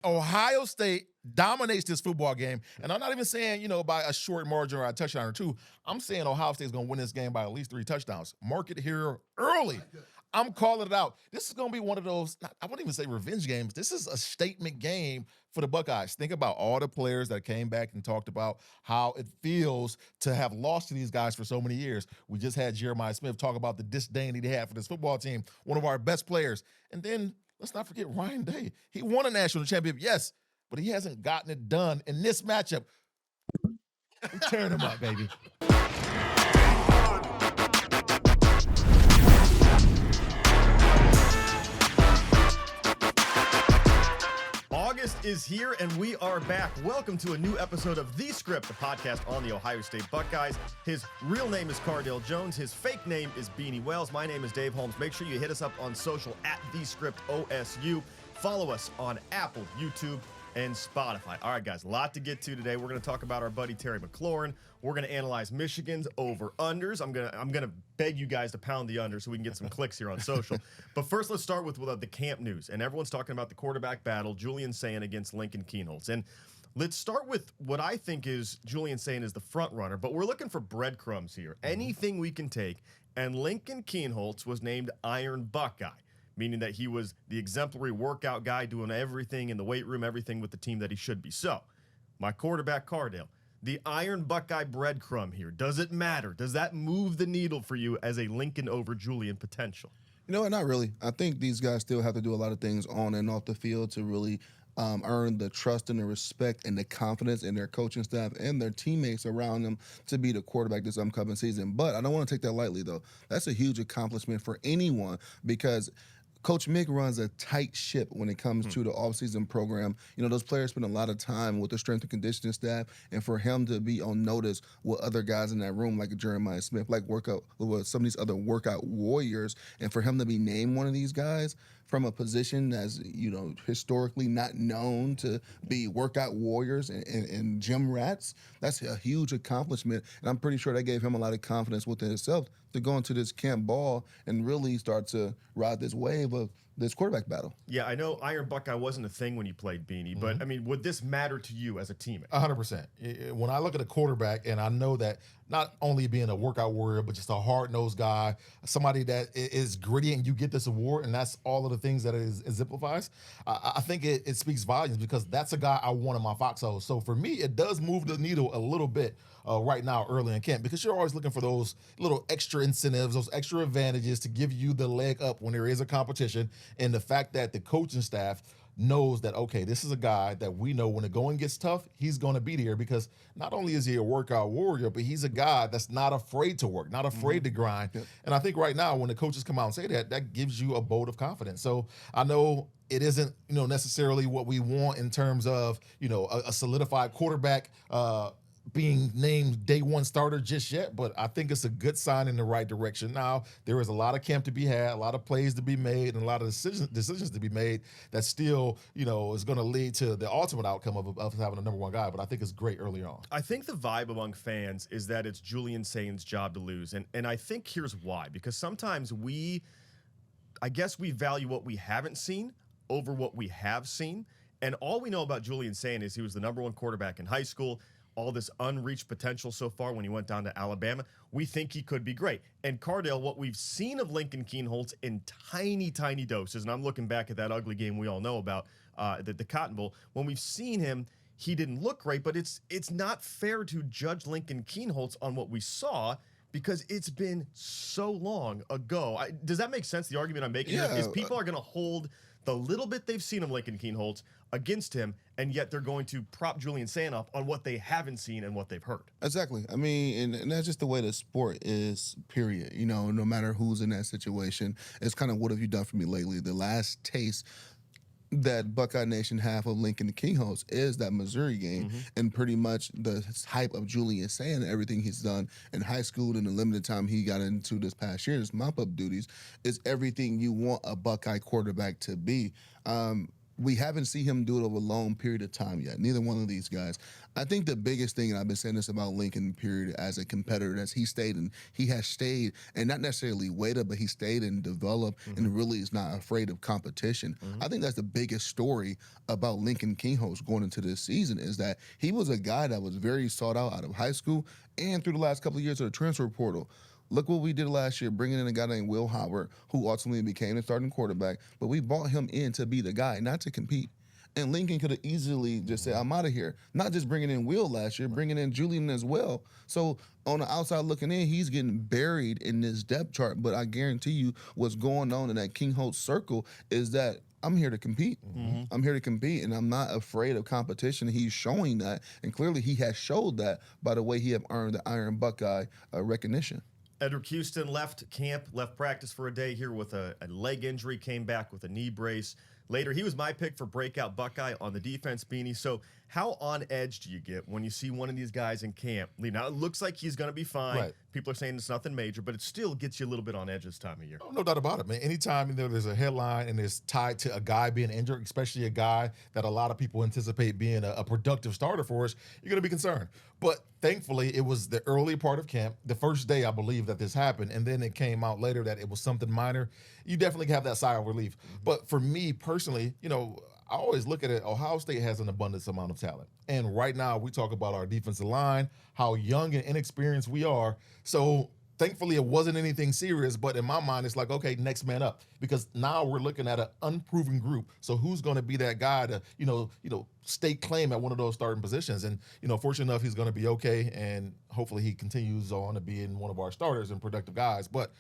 Ohio State dominates this football game, and I'm not even saying, by a short margin or a touchdown or two. I'm saying Ohio State's going to win this game by at least 3 touchdowns. Mark it here early. I'm calling it out. This is going to be one of those, I wouldn't even say revenge games. This is a statement game for the Buckeyes. Think about all the players that came back and talked about how it feels to have lost to these guys for so many years. We just had Jeremiah Smith talk about the disdain he had for this football team, one of our best players. And then let's not forget Ryan Day. He won a national championship, yes, but he hasn't gotten it done in this matchup. We're tearing him up, baby. August is here and we are back. Welcome to a new episode of The Script, the podcast on the Ohio State Buckeyes. His real name is Cardale Jones. His fake name is Beanie Wells. My name is Dave Holmes. Make sure you hit us up on social at The Script OSU. Follow us on Apple, YouTube, and Spotify. All right, guys, a lot to get to today. We're going to talk about our buddy Terry McLaurin. We're going to analyze Michigan's over-unders. I'm going to beg you guys to pound the under so we can get some clicks here on social. But first, let's start with the camp news. And everyone's talking about the quarterback battle, Julian Sayin against Lincoln Kienholz. And let's start with what I think is Julian Sayin is the front runner, but we're looking for breadcrumbs here. Anything we can take. And Lincoln Kienholz was named Iron Buckeye, meaning that he was the exemplary workout guy doing everything in the weight room, everything with the team that he should be. So, my quarterback, Cardale, the Iron Buckeye breadcrumb here, does it matter? Does that move the needle for you as a Lincoln over Julian potential? You know what, not really. I think these guys still have to do a lot of things on and off the field to really earn the trust and the respect and the confidence in their coaching staff and their teammates around them to be the quarterback this upcoming season. But I don't want to take that lightly, though. That's a huge accomplishment for anyone because Coach Mick runs a tight ship when it comes to the offseason program. You know, those players spend a lot of time with the strength and conditioning staff, and for him to be on notice with other guys in that room like Jeremiah Smith, like with some of these other workout warriors, and for him to be named one of these guys from a position that's, historically not known to be workout warriors and gym rats, that's a huge accomplishment. And I'm pretty sure that gave him a lot of confidence within himself to go into this camp ball and really start to ride this wave of this quarterback battle. Yeah, I know Iron Buckeye wasn't a thing when you played Beanie, but, I mean, would this matter to you as a teammate? 100%. When I look at a quarterback, and I know that not only being a workout warrior, but just a hard-nosed guy, somebody that is gritty, and you get this award, and that's all of the things that it exemplifies, I think it speaks volumes because that's a guy I want in my foxhole. So for me, it does move the needle a little bit right now early in camp because you're always looking for those little extra incentives, those extra advantages to give you the leg up when there is a competition. And the fact that the coaching staff knows that, okay, this is a guy that we know when the going gets tough, he's going to be there because not only is he a workout warrior, but he's a guy that's not afraid to work, not afraid to grind. Yep. And I think right now when the coaches come out and say that, that gives you a bolt of confidence. So I know it isn't, necessarily what we want in terms of, a solidified quarterback being named day one starter just yet, but I think it's a good sign in the right direction. Now, there is a lot of camp to be had, a lot of plays to be made, and a lot of decisions to be made that still, is going to lead to the ultimate outcome of having a number one guy, but I think it's great early on. I think the vibe among fans is that it's Julian Sayin's job to lose, and I think here's why, because sometimes I guess we value what we haven't seen over what we have seen, and all we know about Julian Sayin is he was the number one quarterback in high school, all this unreached potential so far when he went down to Alabama. We think he could be great. And Cardale, what we've seen of Lincoln Kienholz in tiny, tiny doses, and I'm looking back at that ugly game we all know about, the Cotton Bowl, when we've seen him, he didn't look great, but it's not fair to judge Lincoln Kienholz on what we saw because it's been so long ago. Does that make sense, the argument I'm making here? Is people are going to hold the little bit they've seen of Lincoln Kienholz against him, and yet they're going to prop Julian Sayin up on what they haven't seen and what they've heard. Exactly. I mean, and that's just the way the sport is, period. No matter who's in that situation, it's kind of what have you done for me lately? The last taste that Buckeye Nation have of Lincoln Kienholz is that Missouri game, and pretty much the hype of Julian Sayin and everything he's done in high school and the limited time he got into this past year, his mop-up duties, is everything you want a Buckeye quarterback to be. we haven't seen him do it over a long period of time yet. Neither one of these guys. I think the biggest thing, and I've been saying this about Lincoln, period, as a competitor, as he has stayed, and not necessarily waited, but he stayed and developed and really is not afraid of competition. I think that's the biggest story about Lincoln Kienholz going into this season, is that he was a guy that was very sought out of high school and through the last couple of years of the transfer portal. Look what we did last year, bringing in a guy named Will Howard, who ultimately became the starting quarterback. But we brought him in to be the guy, not to compete. And Lincoln could have easily just said, I'm out of here. Not just bringing in Will last year, bringing in Julian as well. So on the outside looking in, he's getting buried in this depth chart. But I guarantee you what's going on in that Kienholz circle is that I'm here to compete. I'm here to compete, and I'm not afraid of competition. He's showing that, and clearly he has showed that by the way he have earned the Iron Buckeye recognition. Edric Houston left camp, left practice for a day here with a leg injury, came back with a knee brace. Later, he was my pick for breakout Buckeye on the defense, Beanie. So how on edge do you get when you see one of these guys in camp leave? Now, it looks like he's going to be fine. Right. People are saying it's nothing major, but it still gets you a little bit on edge this time of year. No doubt about it, man. Anytime there's a headline and it's tied to a guy being injured, especially a guy that a lot of people anticipate being a productive starter for us, you're going to be concerned. But thankfully, it was the early part of camp, the first day, I believe, that this happened, and then it came out later that it was something minor. You definitely have that sigh of relief. But for me personally, I always look at it, Ohio State has an abundance amount of talent. And right now, we talk about our defensive line, how young and inexperienced we are. So thankfully, it wasn't anything serious, but in my mind, it's like, okay, next man up. Because now we're looking at an unproven group. So who's going to be that guy to, stake claim at one of those starting positions? And, fortunate enough, he's going to be okay. And hopefully he continues on to being one of our starters and productive guys. But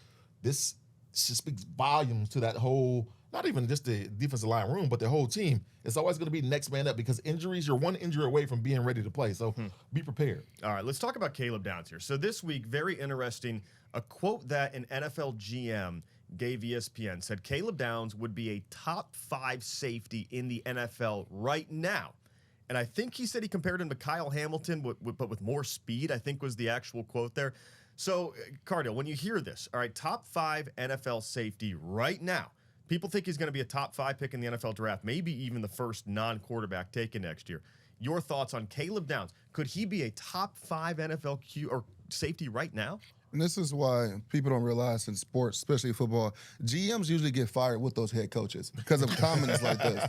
this just speaks volumes to that whole, not even just the defensive line room, but the whole team. It's always going to be next man up because injuries, you're one injury away from being ready to play. So be prepared. All right, let's talk about Caleb Downs here. So this week, very interesting, a quote that an NFL GM gave ESPN said Caleb Downs would be a top 5 safety in the NFL right now. And I think he said he compared him to Kyle Hamilton, but with more speed, I think was the actual quote there. So, Cardale, when you hear this, all right, top 5 NFL safety right now, people think he's going to be a top 5 pick in the NFL draft, maybe even the first non-quarterback taken next year. Your thoughts on Caleb Downs? Could he be a top 5 NFL or safety right now? And this is why people don't realize in sports, especially football, GMs usually get fired with those head coaches because of comments like this.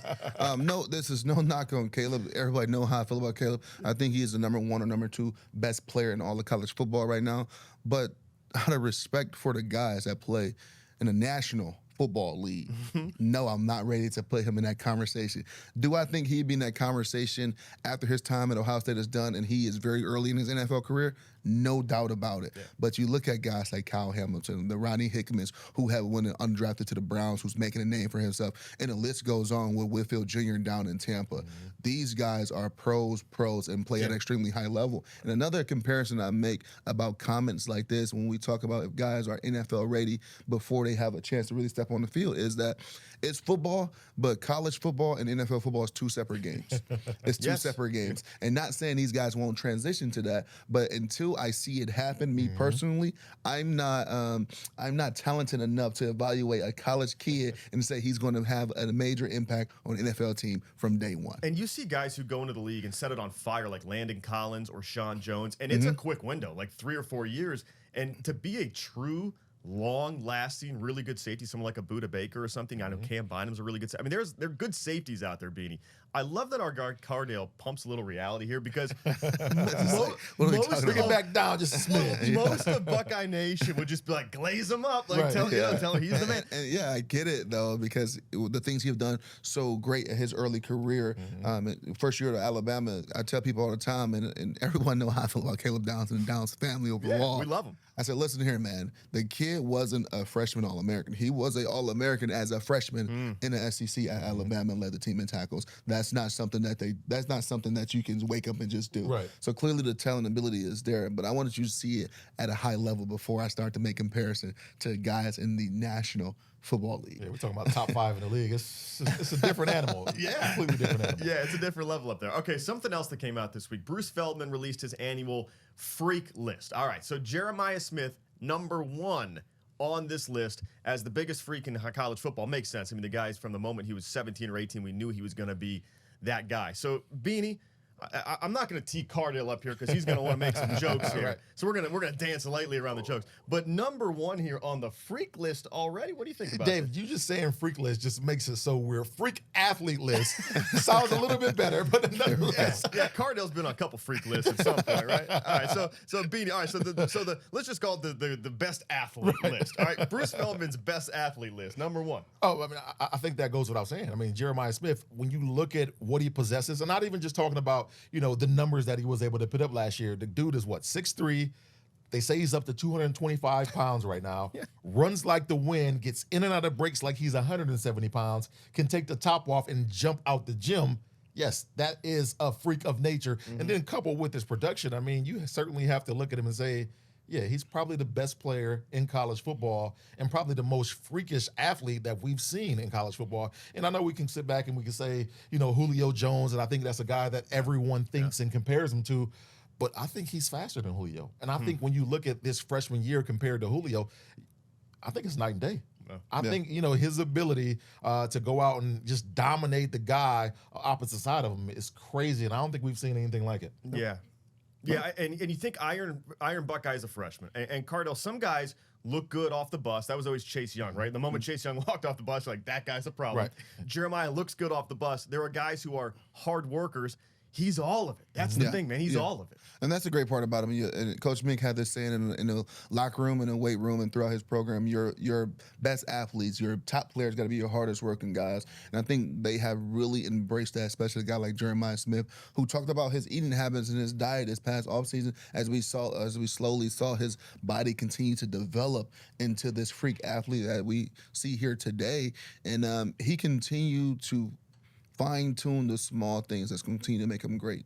No, this is no knock on Caleb. Everybody know how I feel about Caleb. I think he is the number 1 or number 2 best player in all of college football right now. But out of respect for the guys that play in the National Football League, no, I'm not ready to put him in that conversation. Do I think he'd be in that conversation after his time at Ohio State is done and he is very early in his NFL career? No doubt about it. Yeah. But you look at guys like Kyle Hamilton, the Ronnie Hickmans, who have went undrafted to the Browns, who's making a name for himself, and the list goes on with Whitfield Jr. down in Tampa. These guys are pros, and play at an extremely high level. And another comparison I make about comments like this when we talk about if guys are NFL ready before they have a chance to really step on the field is that it's football, but college football and NFL football is 2 separate games. It's 2 separate games. And not saying these guys won't transition to that, but until I see it happen, me personally, I'm not talented enough to evaluate a college kid and say he's going to have a major impact on an NFL team from day one. And you see guys who go into the league and set it on fire like Landon Collins or Sean Jones, and it's a quick window, like 3 or 4 years. And to be a true long-lasting, really good safety, someone like a Budda Baker or something. I know Cam Bynum's a really good safety. I mean, there are good safeties out there, Beanie. I love that our guard Cardale pumps a little reality here because most bring it back down just a smidge. Most of Buckeye Nation would just be like, glaze him up, like tell him he's the man. And I get it though because the things he's done so great in his early career. First year at Alabama, I tell people all the time, and everyone know how I feel about Caleb Downs and the Downs family overall. Yeah, we love him. I said, listen here, man. The kid wasn't a freshman All-American. He was an All-American as a freshman in the SEC at Alabama and led the team in tackles. That's not something that you can wake up and just do. Right. So clearly the talent and ability is there, but I wanted you to see it at a high level before I start to make comparison to guys in the National Football League. Yeah, we're talking about top 5 in the league. It's a different animal. Yeah. Completely different animal. Yeah, it's a different level up there. Okay, something else that came out this week. Bruce Feldman released his annual freak list. All right, so Jeremiah Smith, number 1 on this list as the biggest freak in college football. Makes sense. I mean, the guy's from the moment he was 17 or 18, we knew he was going to be that guy. So, Beanie, I'm not going to tee Cardale up here because he's going to want to make some jokes here. Right. So we're going to dance lightly around the jokes. But number one here on the freak list already. What do you think about Dave, this? you just saying freak list just makes it so weird. Freak athlete list sounds a little bit better, but nonetheless. Yeah, Cardale's been on a couple freak lists at some point, right? All right, so Beanie. All right, so the let's just call it the best athlete list. All right, Bruce Feldman's best athlete list, number one. Oh, I mean, I think that goes without saying. I mean, Jeremiah Smith, when you look at what he possesses, and not even just talking about, the numbers that he was able to put up last year. The dude is what, 6'3". They say he's up to 225 pounds right now. Yeah. Runs like the wind, gets in and out of breaks like he's 170 pounds, can take the top off and jump out the gym. Yes, that is a freak of nature. Mm-hmm. And then coupled with his production, I mean, you certainly have to look at him and say, yeah, he's probably the best player in college football and probably the most freakish athlete that we've seen in college football. And I know we can sit back and we can say, Julio Jones, and I think that's a guy that everyone thinks and compares him to, but I think he's faster than Julio. And I think when you look at this freshman year compared to Julio, I think it's night and day. I think, his ability to go out and just dominate the guy opposite side of him is crazy, and I don't think we've seen anything like it. Yeah. Yeah, and you think Iron Buckeye is a freshman. And Cardale, some guys look good off the bus. That was always Chase Young, right? The moment Chase Young walked off the bus, you're like, that guy's a problem. Right. Jeremiah looks good off the bus. There are guys who are hard workers. He's all of it. That's the thing, man. He's all of it. And that's the great part about him. And Coach Mink had this saying in the locker room, in the weight room, and throughout his program, your best athletes, your top players got to be your hardest working guys. And I think they have really embraced that, especially a guy like Jeremiah Smith, who talked about his eating habits and his diet this past offseason as we slowly saw his body continue to develop into this freak athlete that we see here today. And he continued to fine-tune the small things that's going to continue to make him great.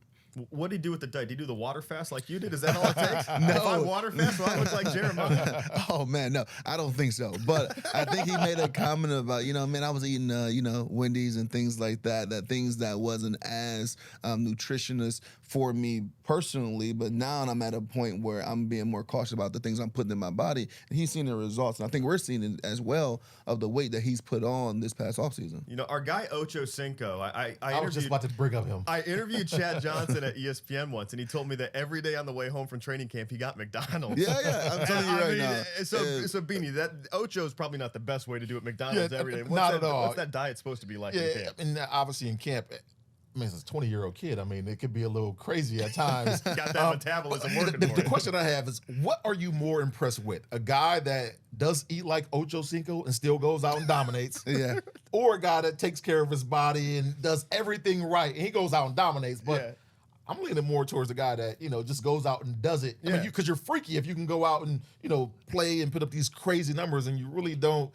What did he do with the diet? Did he do the water fast like you did? Is that all it takes? No. If I water fast, well, I look like Jeremiah. Oh, man, no. I don't think so. But I think he made a comment about, I was eating, Wendy's and things like that things that wasn't as nutritious for me personally. But now I'm at a point where I'm being more cautious about the things I'm putting in my body. And he's seeing the results. And I think we're seeing it as well of the weight that he's put on this past offseason. Our guy Ocho Cinco, I was just about to bring up him. I interviewed Chad Johnson at ESPN once, and he told me that every day on the way home from training camp, he got McDonald's. Yeah, I'm telling you right now. So Beanie, that Ocho is probably not the best way to do it. McDonald's every day. Not at all. What's that diet supposed to be like in camp? And obviously in camp, it's a 20-year-old kid. I mean, it could be a little crazy at times. Got that metabolism working the question I have is, what are you more impressed with? A guy that does eat like Ocho Cinco and still goes out and dominates? Yeah. Or a guy that takes care of his body and does everything right and he goes out and dominates? But I'm leaning more towards the guy that, just goes out and does it. I mean, because you're freaky if you can go out and, play and put up these crazy numbers and you really don't,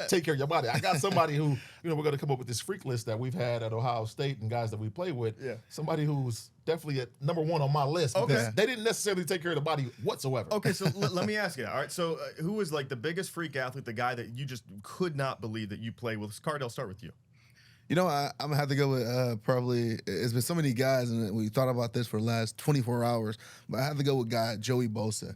take care of your body. I got somebody who, we're going to come up with this freak list that we've had at Ohio State and guys that we play with. Yeah. Somebody who's definitely at number one on my list because they didn't necessarily take care of the body whatsoever. Okay, so let me ask you that. All right, so who was like the biggest freak athlete, the guy that you just could not believe that you played with? Cardale, start with you. I'm going to have to go with probably, it's been so many guys, and we thought about this for the last 24 hours, but I have to go with guy Joey Bosa.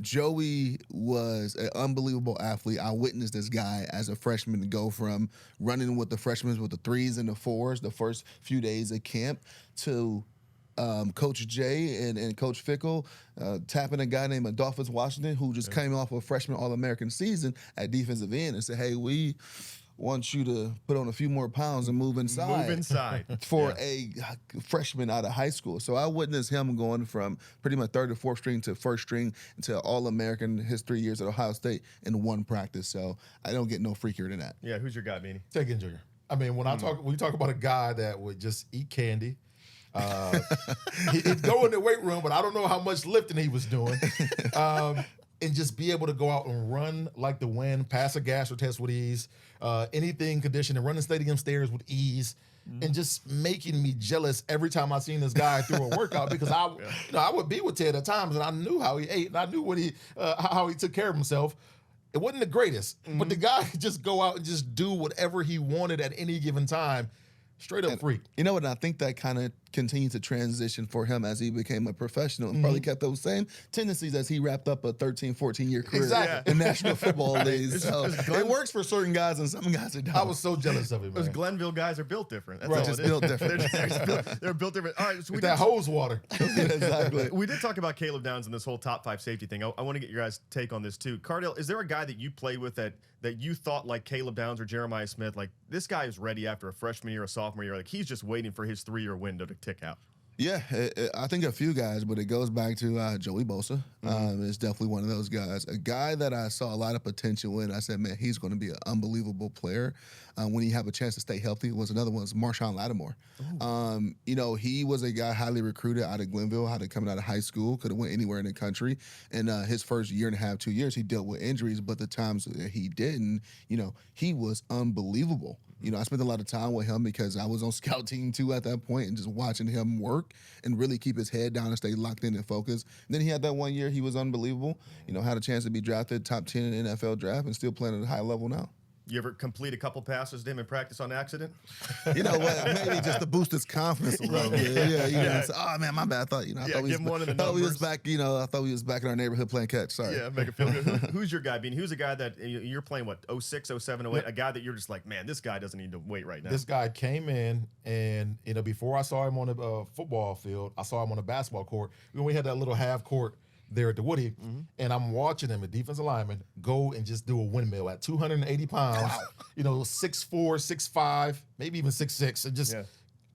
Joey was an unbelievable athlete. I witnessed this guy as a freshman go from running with the freshmen with the 3s and the 4s the first few days of camp to Coach Jay and Coach Fickle tapping a guy named Adolphus Washington who just came off a freshman All-American season at defensive end and said, hey, we want you to put on a few more pounds and move inside for a freshman out of high school. So I witnessed him going from pretty much third to fourth string to first string into All-American his 3 years at Ohio State in one practice. So I don't get no freakier than that. Yeah, who's your guy, Beanie? Take it, Junior. I mean, when we talk about a guy that would just eat candy, he'd go in the weight room, but I don't know how much lifting he was doing. And just be able to go out and run like the wind, pass a gastro test with ease, anything conditioned, and run the stadium stairs with ease, and just making me jealous every time I seen this guy through a workout because I would be with Ted at times and I knew how he ate and I knew what how he took care of himself. It wasn't the greatest, but the guy could just go out and just do whatever he wanted at any given time. Straight up freak. You know what? I think that kind of continued to transition for him as he became a professional and probably kept those same tendencies as he wrapped up a 13, 14-year career in National Football League. So it works for certain guys and some guys it don't. I was so jealous of him, man. Those Glenville guys are built different. That's Right, all just it is. built different. They're built different. All right, so That hose water. Exactly. we did talk about Caleb Downs and this whole top 5 safety thing. I want to get your guys' take on this too. Cardale, is there a guy that you played with that you thought like Caleb Downs or Jeremiah Smith, like this guy is ready after a freshman year or sophomore year, like he's just waiting for his 3-year window to tick out? Yeah, I think a few guys, but it goes back to Joey Bosa. Is definitely one of those guys. A guy that I saw a lot of potential in. I said, man, he's going to be an unbelievable player when he have a chance to stay healthy. Was another one was Marshawn Lattimore. He was a guy highly recruited out of Glenville, coming out of high school, could have went anywhere in the country. And his first year and a half, 2 years, he dealt with injuries, but the times that he didn't, he was unbelievable. I spent a lot of time with him because I was on scout team too at that point and just watching him work and really keep his head down and stay locked in and focused. And then he had that 1 year he was unbelievable. Had a chance to be drafted top 10 in the NFL draft and still playing at a high level now. You ever complete a couple passes to him in practice on accident? You know what? Maybe just to boost his confidence a little bit. Yeah. Say, oh man, my bad. I thought thought give him one of the we was numbers. back. I thought we was back in our neighborhood playing catch. Sorry. Yeah, make it feel good. Who's your guy, Beanie? Who's a guy that you're playing? What 06, 07, 08? A guy that you're just like, man, this guy doesn't need to wait right now. This guy came in, and before I saw him on the football field, I saw him on the basketball court. When we had that little half court there at the Woody, and I'm watching him, a defensive lineman, go and just do a windmill at 280 pounds, 6'4", 6'5", maybe even 6'6", and just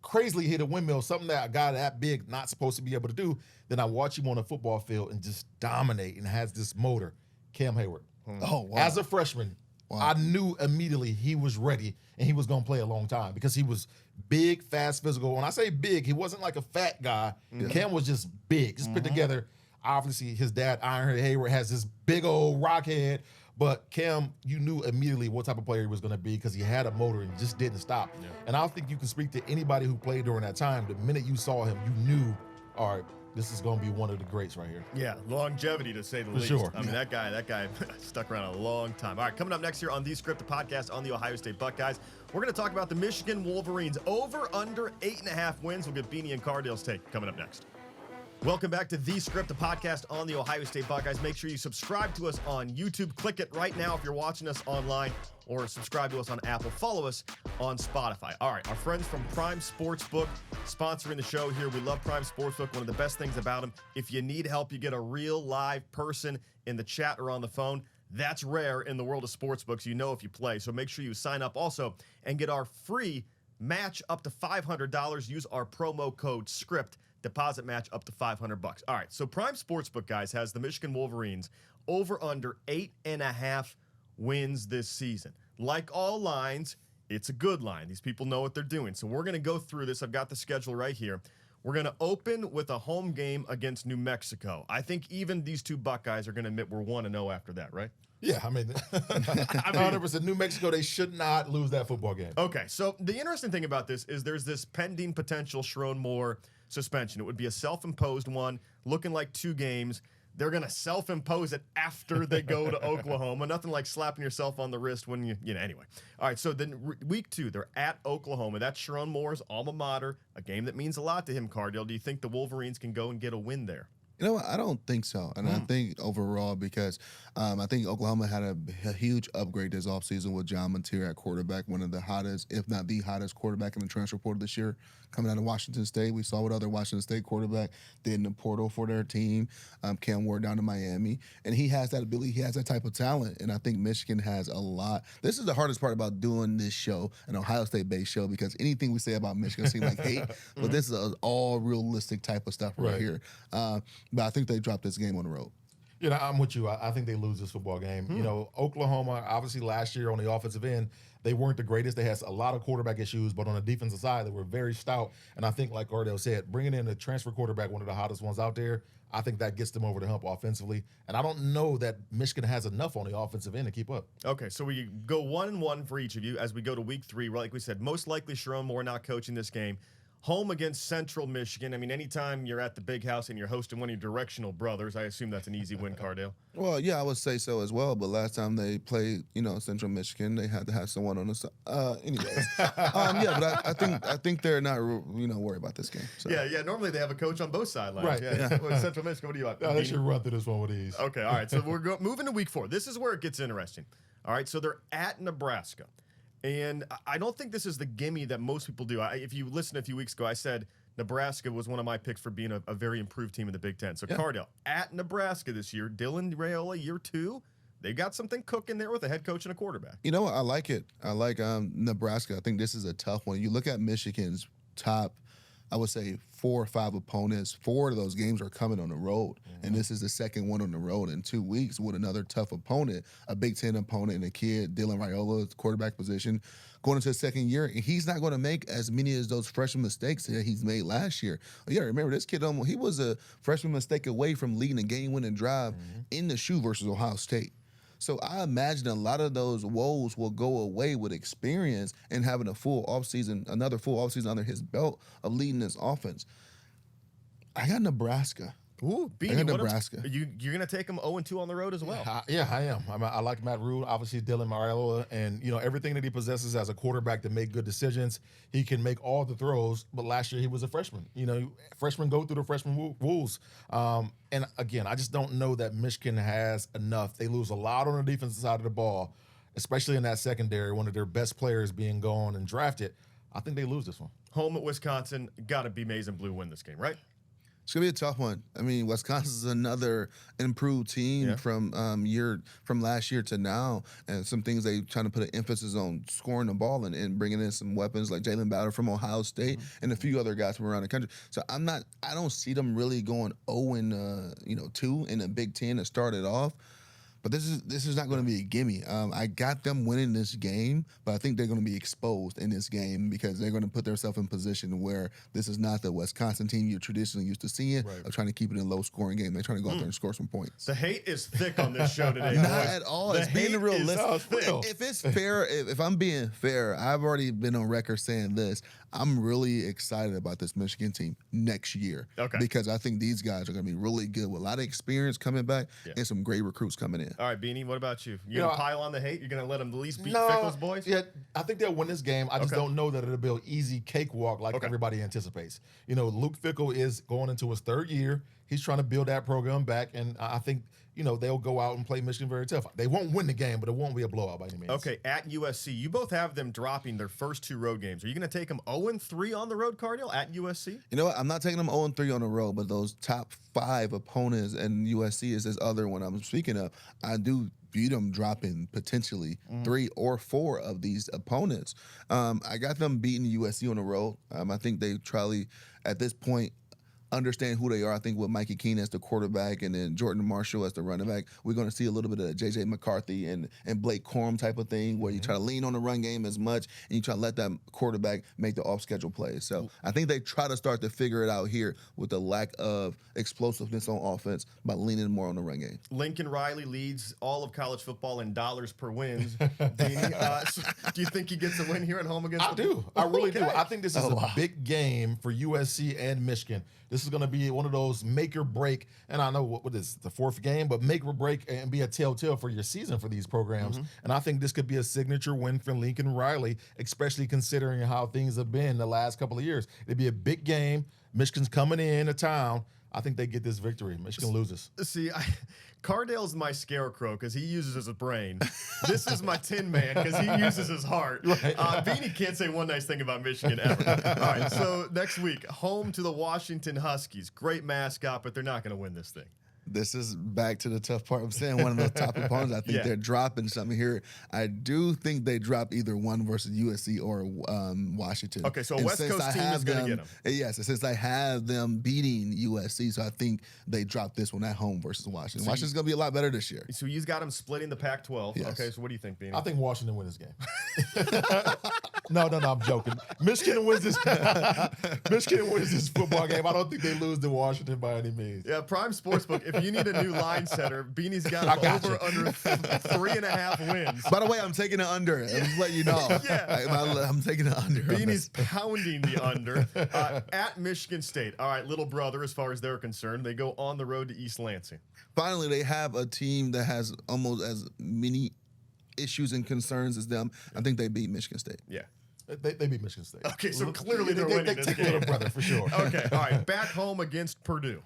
crazily hit a windmill, something that a guy that big not supposed to be able to do. Then I watch him on the football field and just dominate and has this motor. Cam Hayward. Oh, wow. As a freshman, I knew immediately he was ready and he was going to play a long time because he was big, fast, physical. When I say big, he wasn't like a fat guy. Cam was just big, just put together. Obviously, his dad, Iron Hayward, has this big old rock head. But Cam, you knew immediately what type of player he was going to be because he had a motor and just didn't stop. Yeah. And I don't think you can speak to anybody who played during that time. The minute you saw him, you knew, all right, this is going to be one of the greats right here. Yeah, longevity to say the least. Sure. I mean, that guy stuck around a long time. All right, coming up next here on The Script, the podcast on the Ohio State Buckeyes, we're going to talk about the Michigan Wolverines. Over, under 8.5 wins. We'll get Beanie and Cardale's take coming up next. Welcome back to The Script, the podcast on the Ohio State Buckeyes. Make sure you subscribe to us on YouTube. Click it right now if you're watching us online, or subscribe to us on Apple. Follow us on Spotify. All right, our friends from Prime Sportsbook sponsoring the show here. We love Prime Sportsbook. One of the best things about them, if you need help, you get a real live person in the chat or on the phone. That's rare in the world of sportsbooks. You know if you play. So make sure you sign up also and get our free match up to $500. Use our promo code SCRIPT. Deposit match up to $500. All right, so Prime Sportsbook, guys, has the Michigan Wolverines over under 8.5 wins this season. Like all lines, it's a good line. These people know what they're doing. So we're going to go through this. I've got the schedule right here. We're going to open with a home game against New Mexico. I think even these two Buckeyes are going to admit we're 1-0 after that, right? Yeah, I mean, 100% New Mexico, they should not lose that football game. Okay, so the interesting thing about this is there's this pending potential Sherrone Moore suspension. It would be a self-imposed one, looking like 2 games. They're going to self-impose it after they go to Oklahoma. Nothing like slapping yourself on the wrist when anyway. All right, so then week 2, they're at Oklahoma. That's Sherrone Moore's alma mater, a game that means a lot to him, Cardale. Do you think the Wolverines can go and get a win there? You know what? I don't think so. And I think overall because I think Oklahoma had a huge upgrade this offseason with John Montier at quarterback, one of the hottest, if not the hottest quarterback in the transfer portal this year, coming out of Washington State. We saw what other Washington State quarterback did in the portal for their team, Cam Ward down to Miami. And he has that ability. He has that type of talent. And I think Michigan has a lot. This is the hardest part about doing this show, an Ohio State-based show, because anything we say about Michigan seems like hate. But this is an all realistic type of stuff right here. But I think they dropped this game on the road. I'm with you. I think they lose this football game. Oklahoma, obviously last year on the offensive end, they weren't the greatest. They had a lot of quarterback issues, but on the defensive side, they were very stout. And I think, like Cardale said, bringing in a transfer quarterback, one of the hottest ones out there, I think that gets them over the hump offensively. And I don't know that Michigan has enough on the offensive end to keep up. Okay, so we go 1-1 for each of you as we go to week 3. Like we said, most likely Sherrone Moore not coaching this game. home against Central Michigan. I mean, anytime you're at the big house and you're hosting one of your directional brothers, I assume that's an easy win, Cardale. Well, yeah, I would say so as well. But last time they played, Central Michigan, they had to have someone on the side. Anyways, yeah, but I think they're not, worried about this game. So. Yeah. Normally they have a coach on both sidelines. Right. Yeah. Well, Central Michigan, what do you like? They should run through this one with ease. Okay. All right. So we're moving to week 4. This is where it gets interesting. All right. So they're at Nebraska. And I don't think this is the gimme that most people do. If you listened a few weeks ago, I said Nebraska was one of my picks for being a very improved team in the Big Ten. So Cardale, at Nebraska this year, Dylan Raiola, year 2, they got something cooking there with a head coach and a quarterback. You know what? I like it. I like Nebraska. I think this is a tough one. You look at Michigan's top, I would say 4 or 5 opponents. 4 of those games are coming on the road, and this is the second one on the road in 2 weeks with another tough opponent, a Big Ten opponent, and a kid, Dylan Raiola, quarterback position, going into his second year, and he's not going to make as many as those freshman mistakes that he's made last year. Yeah, remember this kid? He was a freshman mistake away from leading a game-winning drive in the shoe versus Ohio State. So I imagine a lot of those woes will go away with experience and having another full offseason under his belt of leading this offense. I got Nebraska. Ooh, I got Nebraska. You're going to take them 0-2 on the road as well. Yeah, I am. I like Matt Rule, obviously Dylan Raiola, and everything that he possesses as a quarterback to make good decisions. He can make all the throws, but last year he was a freshman. Freshmen go through the freshman rules. And again, I just don't know that Michigan has enough. They lose a lot on the defensive side of the ball, especially in that secondary, one of their best players being gone and drafted. I think they lose this one. Home at Wisconsin, got to be maize and blue win this game, right? It's gonna be a tough one. I mean, Wisconsin's another improved team from last year to now, and some things they trying to put an emphasis on scoring the ball and bringing in some weapons like Jalen Bowder from Ohio State and a few other guys from around the country. So I don't see them really going 0-2 in the Big Ten to start it off. But this is not going to be a gimme. I got them winning this game, but I think they're going to be exposed in this game because they're going to put themselves in position where this is not the Wisconsin team you're traditionally used to seeing of trying to keep it in a low-scoring game. They're trying to go out there and score some points. The hate is thick on this show today. Not at all. It's being realistic. Thick. If it's fair, if I'm being fair, I've already been on record saying this. I'm really excited about this Michigan team next year because I think these guys are going to be really good with a lot of experience coming back and some great recruits coming in. All right, Beanie, what about you? You're going to pile on the hate? You're going to let them at least beat Fickle's boys? Yeah, I think they'll win this game. I just don't know that it'll be an easy cakewalk like everybody anticipates. Luke Fickell is going into his 3rd year. He's trying to build that program back, and I think they'll go out and play Michigan very tough. They won't win the game, but it won't be a blowout by any means. Okay, at USC, you both have them dropping their first 2 road games. Are you going to take them 0-3 on the road, Cardale, at USC? You know what? I'm not taking them 0-3 on the road, but those top 5 opponents, and USC is this other one I'm speaking of, I do view them dropping potentially 3 or 4 of these opponents. I got them beating USC on the road. I think they probably, at this point, understand who they are. I think with Mikey Keene as the quarterback and then Jordan Marshall as the running back, we're going to see a little bit of J.J. McCarthy and Blake Corum type of thing where you try to lean on the run game as much and you try to let that quarterback make the off-schedule plays. So I think they try to start to figure it out here with the lack of explosiveness on offense by leaning more on the run game. Lincoln Riley leads all of college football in dollars per wins. So do you think he gets a win here at home against I do. I really do. I think this is a big game for USC and Michigan. This is going to be one of those make or break, and I know what is the 4th game, but make or break and be a telltale for your season for these programs. And I think this could be a signature win for Lincoln Riley, especially considering how things have been the last couple of years. It'd be a big game. Michigan's coming into town. I think they get this victory. Michigan loses. See, Cardale's my scarecrow because he uses his brain. This is my Tin Man because he uses his heart. Right. Beanie can't say one nice thing about Michigan ever. All right, so next week, home to the Washington Huskies. Great mascot, but they're not going to win this thing. This is back to the tough part. I'm saying one of those top opponents. I think they're dropping something here. I do think they drop either one versus USC or Washington. Okay, so a West Coast team is going to get them. Yes, since I have them beating USC, so I think they drop this one at home versus Washington. Washington's going to be a lot better this year. So you've got them splitting the Pac-12. Yes. Okay, so what do you think, Beanie? I think Washington wins this game. No, I'm joking. Michigan wins this. Michigan wins this football game. I don't think they lose to Washington by any means. Yeah, Prime Sportsbook. if you need a new line setter, Beanie's got him over under 3.5 wins. By the way, I'm taking it under. I'm just letting you know. Yeah. I'm taking it under. Beanie's pounding the under at Michigan State. All right, little brother, as far as they're concerned, they go on the road to East Lansing. Finally, they have a team that has almost as many issues and concerns as them. I think they beat Michigan State. Yeah. They beat Michigan State. Okay, so clearly they're winning this take game. little brother for sure. Okay, all right. Back home against Purdue.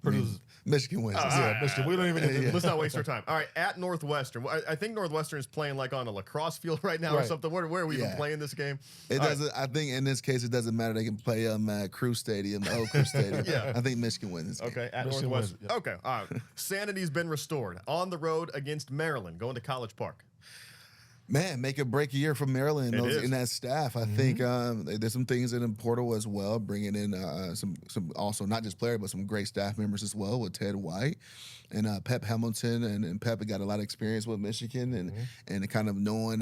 Purdue's Michigan wins. Michigan. We don't even get to, Let's not waste our time. All right, at Northwestern. I think Northwestern is playing like on a lacrosse field right now or something. Where are we even playing this game? It doesn't. I think in this case it doesn't matter. They can play at Crew Stadium, the old Crew Stadium. I think Michigan wins this game. Okay, at Michigan Northwestern. wins, Okay, all right. Sanity's been restored. On the road against Maryland, going to College Park. Man, make a break year for Maryland in that staff. I think there's some things in the portal as well, bringing in some also not just players but some great staff members as well with Ted White and Pep Hamilton and Pep got a lot of experience with Michigan and kind of knowing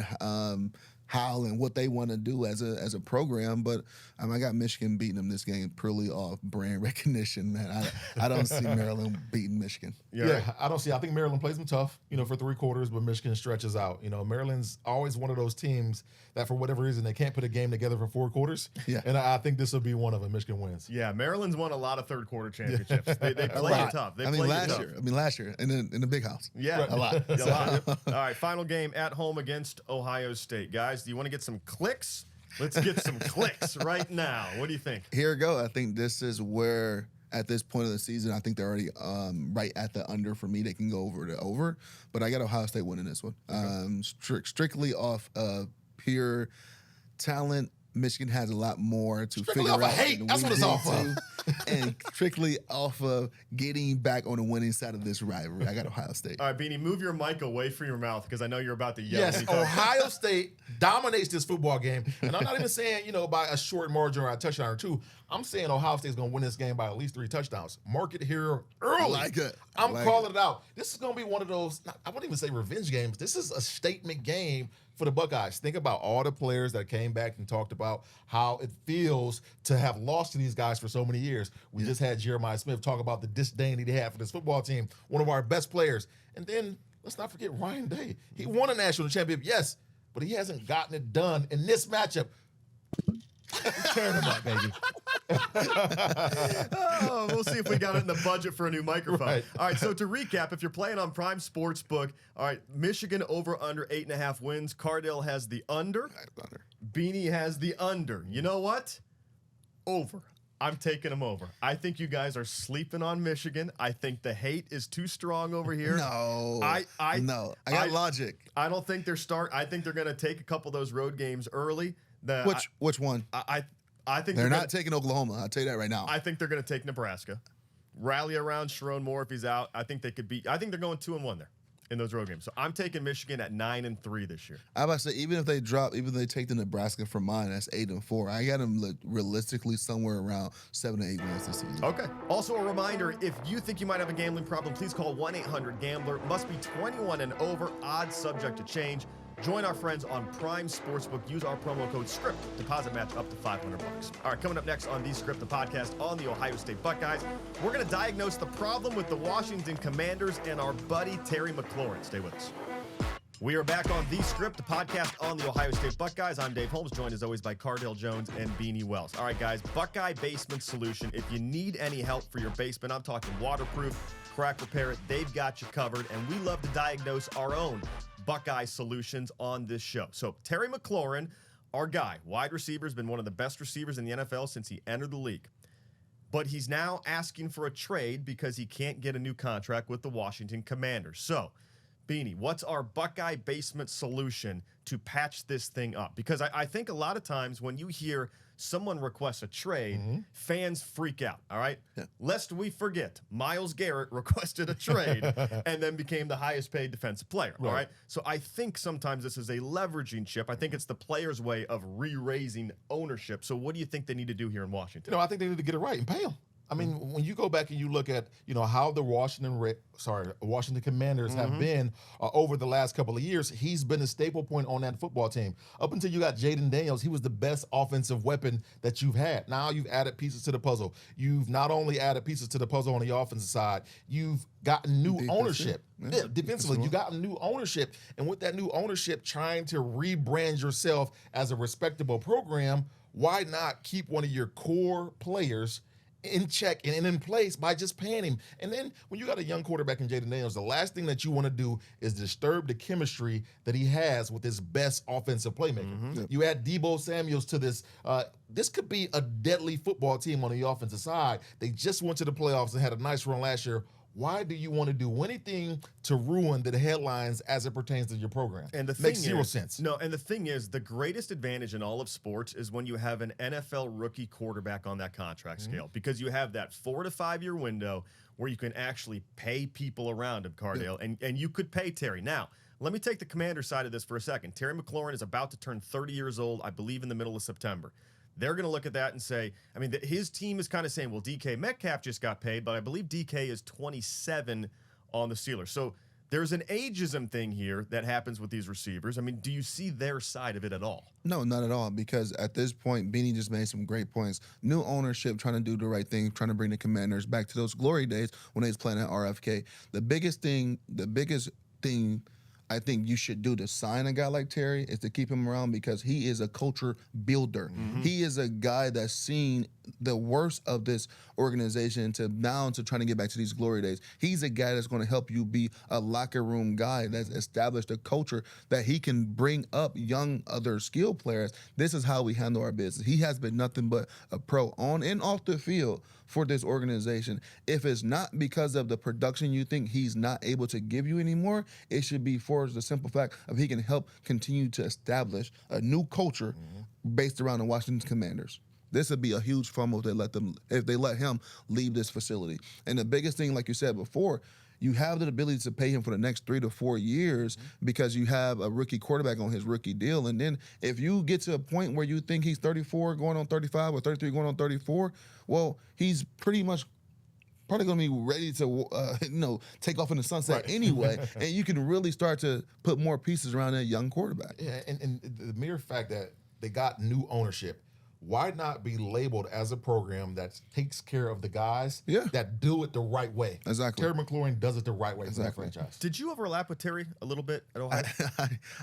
how and what they want to do as a program. But I got Michigan beating them this game purely off brand recognition, man. I don't see Maryland beating Michigan. Yeah, I don't see. I think Maryland plays them tough, for 3 quarters, but Michigan stretches out. Maryland's always one of those teams that for whatever reason they can't put a game together for 4 quarters. Yeah, and I think this will be one of them. Michigan wins. Yeah, Maryland's won a lot of third quarter championships. They play it tough. Last year in the big house. Yeah, a lot. A lot. All right, final game at home against Ohio State, guys. Do you want to get some clicks? Let's get some clicks right now. What do you think? Here we go. I think this is where, at this point of the season, I think they're already right at the under for me. They can go over to over, but I got Ohio State winning this one. Okay. Strictly off of pure talent. Michigan has a lot more to figure out. That's what it's off of. And strictly off of getting back on the winning side of this rivalry. I got Ohio State. All right, Beanie, move your mic away from your mouth because I know you're about to yell. Yes, Ohio State dominates this football game. And I'm not even saying, by a short margin or a touchdown or 2. I'm saying Ohio State's going to win this game by at least 3 touchdowns. Mark it here early. I like it. I'm calling it out. This is going to be one of those, I wouldn't even say revenge games. This is a statement game for the Buckeyes. Think about all the players that came back and talked about how it feels to have lost to these guys for so many years. We just had Jeremiah Smith talk about the disdain he had for this football team, one of our best players. And then let's not forget Ryan Day. He won a national championship, yes, but he hasn't gotten it done in this matchup. Tearing him up, baby. We'll see if we got it in the budget for a new microphone. Right. All right, so to recap, if you're playing on Prime Sportsbook, all right, Michigan over under 8.5 wins. Cardale has the under. Beanie has the under. You know what? Over. I'm taking them over. I think you guys are sleeping on Michigan. I think the hate is too strong over here. No. I got logic. I don't think I think they're going to take a couple of those road games early. Which one? I think they're not taking Oklahoma. I'll tell you that right now. I think they're going to take Nebraska. Rally around Sharon Moore if he's out. I think they could beat. I think they're going 2-1 there in those road games. So I'm taking Michigan at 9-3 this year. I about to say even if they take the Nebraska from mine, that's 8-4. I got them realistically somewhere around 7 to 8 wins this season. Okay. Also a reminder: if you think you might have a gambling problem, please call 1-800-GAMBLER. Must be 21 and over. Odds subject to change. Join our friends on Prime Sportsbook. Use our promo code SCRIPT. Deposit match up to $500. All right, coming up next on The Script, the podcast on the Ohio State Buckeyes, we're going to diagnose the problem with the Washington Commanders and our buddy Terry McLaurin. Stay with us. We are back on The Script, the podcast on the Ohio State Buckeyes. I'm Dave Holmes, joined as always by Cardale Jones and Beanie Wells. All right, guys, Buckeye Basement Solution. If you need any help for your basement, I'm talking waterproof, crack repair it, they've got you covered, and we love to diagnose our own Buckeye solutions on this show. So Terry McLaurin, our guy, wide receiver, has been one of the best receivers in the NFL since he entered the league. But he's now asking for a trade because he can't get a new contract with the Washington Commanders. So, Beanie, what's our Buckeye basement solution to patch this thing up? Because I think a lot of times when you hear someone requests a trade, fans freak out, all right? Yeah. Lest we forget, Myles Garrett requested a trade and then became the highest paid defensive player, all right? So I think sometimes this is a leveraging chip. I think it's the player's way of re-raising ownership. So what do you think they need to do here in Washington? I think they need to get it right and pay him. I mean, when you go back and you look at, how the Washington Commanders have been over the last couple of years, he's been a staple point on that football team. Up until you got Jaden Daniels, he was the best offensive weapon that you've had. Now you've added pieces to the puzzle. You've not only added pieces to the puzzle on the offensive side, you've gotten new ownership. Yeah, defensively, you got new ownership. And with that new ownership, trying to rebrand yourself as a respectable program, why not keep one of your core players in check and in place by just paying him? And then when you got a young quarterback in Jaden Daniels, the last thing that you want to do is disturb the chemistry that he has with his best offensive playmaker. You add Deebo Samuels to this. This could be a deadly football team on the offensive side. They just went to the playoffs and had a nice run last year. Why do you want to do anything to ruin the headlines as it pertains to your program? And the thing makes zero sense. No, and the thing is, the greatest advantage in all of sports is when you have an NFL rookie quarterback on that contract scale, because you have that 4 to 5 year window where you can actually pay people around him, Cardale, and you could pay Terry. Now, let me take the Commander side of this for a second. Terry McLaurin is about to turn 30 years old, I believe, in the middle of September. They're going to look at that and say, I mean, his team is kind of saying, well, DK Metcalf just got paid, but I believe DK is 27 on the Steelers. So there's an ageism thing here that happens with these receivers. I mean, do you see their side of it at all? No, not at all, because at this point, Beanie just made some great points. New ownership, trying to do the right thing, trying to bring the Commanders back to those glory days when they was playing at RFK. The biggest thing I think you should do to sign a guy like Terry is to keep him around, because he is a culture builder. He is a guy that's seen the worst of this organization to trying to get back to these glory days. He's a guy that's going to help you be a locker room guy that's established a culture that he can bring up young other skill players. This is how we handle our business. He has been nothing but a pro on and off the field for this organization. If it's not because of the production you think he's not able to give you anymore, it should be for the simple fact of he can help continue to establish a new culture based around the Washington Commanders. This would be a huge fumble if they let him leave this facility. And the biggest thing, like you said before, you have the ability to pay him for the next 3 to 4 years because you have a rookie quarterback on his rookie deal. And then if you get to a point where you think he's 34 going on 35 or 33 going on 34, well, he's pretty much probably going to be ready to, take off in the sunset anyway. And you can really start to put more pieces around that young quarterback. Yeah, and the mere fact that they got new ownership, why not be labeled as a program that takes care of the guys that do it the right way? Exactly. Terry McLaurin does it the right way for that franchise. Did you overlap with Terry a little bit at Ohio?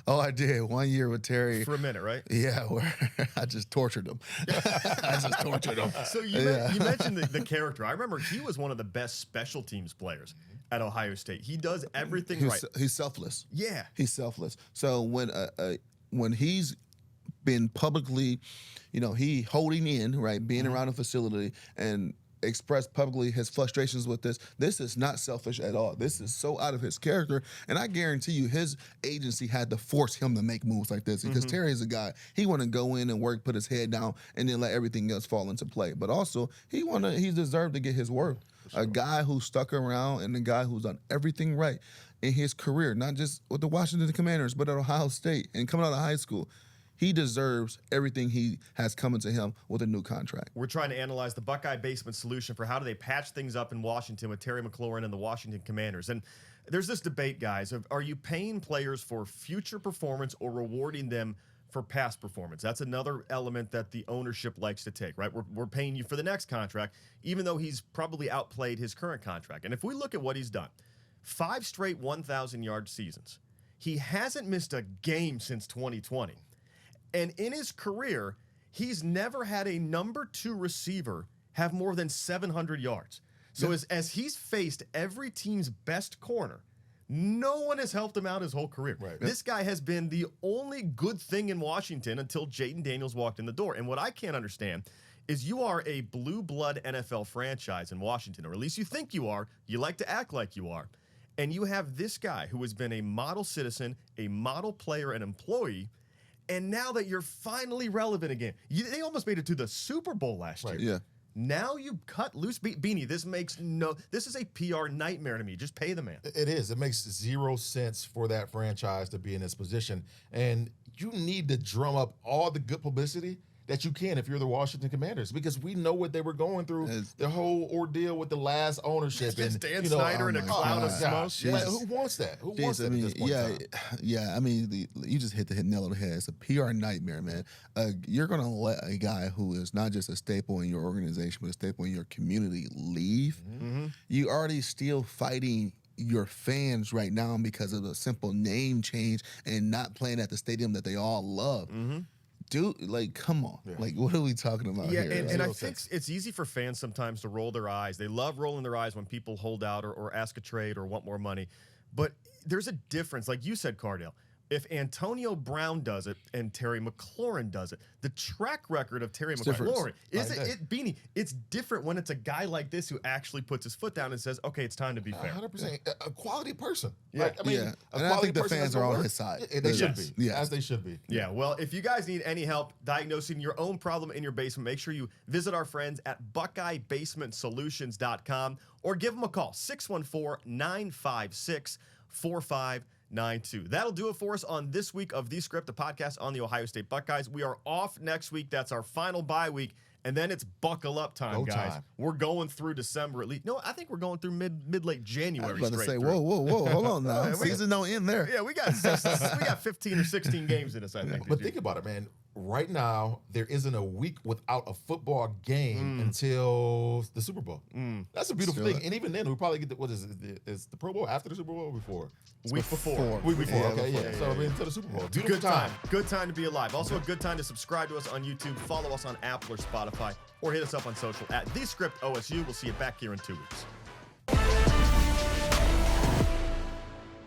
I did. 1 year with Terry. For a minute, right? Yeah, where I just tortured him. So you mentioned the character. I remember he was one of the best special teams players at Ohio State. He does everything right. He's selfless. Yeah. He's selfless. So when he's been publicly, he holding in, right, being around a facility and expressed publicly his frustrations with this. This is not selfish at all. This is so out of his character. And I guarantee you his agency had to force him to make moves like this, because Terry is a guy, he want to go in and work, put his head down, and then let everything else fall into play. But also, he deserved to get his worth. Sure. A guy who stuck around and a guy who's done everything right in his career, not just with the Washington Commanders, but at Ohio State and coming out of high school. He deserves everything he has coming to him with a new contract. We're trying to analyze the Buckeye basement solution for how do they patch things up in Washington with Terry McLaurin and the Washington Commanders. And there's this debate, guys, of are you paying players for future performance or rewarding them for past performance? That's another element that the ownership likes to take, right? We're paying you for the next contract, even though he's probably outplayed his current contract. And if we look at what he's done, 5 straight 1,000-yard seasons. He hasn't missed a game since 2020. And in his career, he's never had a number 2 receiver have more than 700 yards. So as he's faced every team's best corner, no one has helped him out his whole career. Right. This guy has been the only good thing in Washington until Jaden Daniels walked in the door. And what I can't understand is you are a blue blood NFL franchise in Washington, or at least you think you are. You like to act like you are. And you have this guy who has been a model citizen, a model player, an employee. And now that you're finally relevant again, they almost made it to the Super Bowl last year. Yeah. Now you cut loose. Beanie, this is a PR nightmare to me. Just pay the man. It is. It makes zero sense for that franchise to be in this position. And you need to drum up all the good publicity that you can if you're the Washington Commanders, because we know what they were going through, the whole ordeal with the last ownership. Just and Dan Snyder in a cloud of smoke. Like, who wants that? Who wants that at this point in time? Yeah. I mean, you just hit the nail on the head. It's a PR nightmare, man. You're gonna let a guy who is not just a staple in your organization, but a staple in your community leave. Mm-hmm. You already still fighting your fans right now because of a simple name change and not playing at the stadium that they all love. Mm-hmm. Dude, like, come on. Yeah. Like, what are we talking about here? And I think it's easy for fans sometimes to roll their eyes. They love rolling their eyes when people hold out or ask a trade or want more money. But there's a difference. Like you said, Cardale, if Antonio Brown does it and Terry McLaurin does it, the track record of Terry McLaurin is Beanie. It's different when it's a guy like this who actually puts his foot down and says, "Okay, it's time to be fair." 100%, a quality person. Yeah, like, I mean, and I think the fans are on his side. They should be, as they should be. Yeah. Well, if you guys need any help diagnosing your own problem in your basement, make sure you visit our friends at BuckeyeBasementSolutions.com or give them a call 614-956-4592. That'll do it for us on this week of The Script, the podcast on the Ohio State Buckeyes. We are off next week. That's our final bye week. And then it's buckle up time, guys. We're going through December at least. No, I think we're going through mid-late January. I was about to say, through. whoa, hold on now. Season don't end there. Yeah, we got 15 or 16 games in us, I think. But think about it, man. Right now, there isn't a week without a football game until the Super Bowl. That's a beautiful thing. And even then, we probably get what is it? Is the Pro Bowl after the Super Bowl or before? Week before. Week before. Okay, yeah. So I mean, until the Super Bowl. Good time. Good time to be alive. Also, a good time to subscribe to us on YouTube, follow us on Apple or Spotify, or hit us up on social at The Script OSU. We'll see you back here in 2 weeks.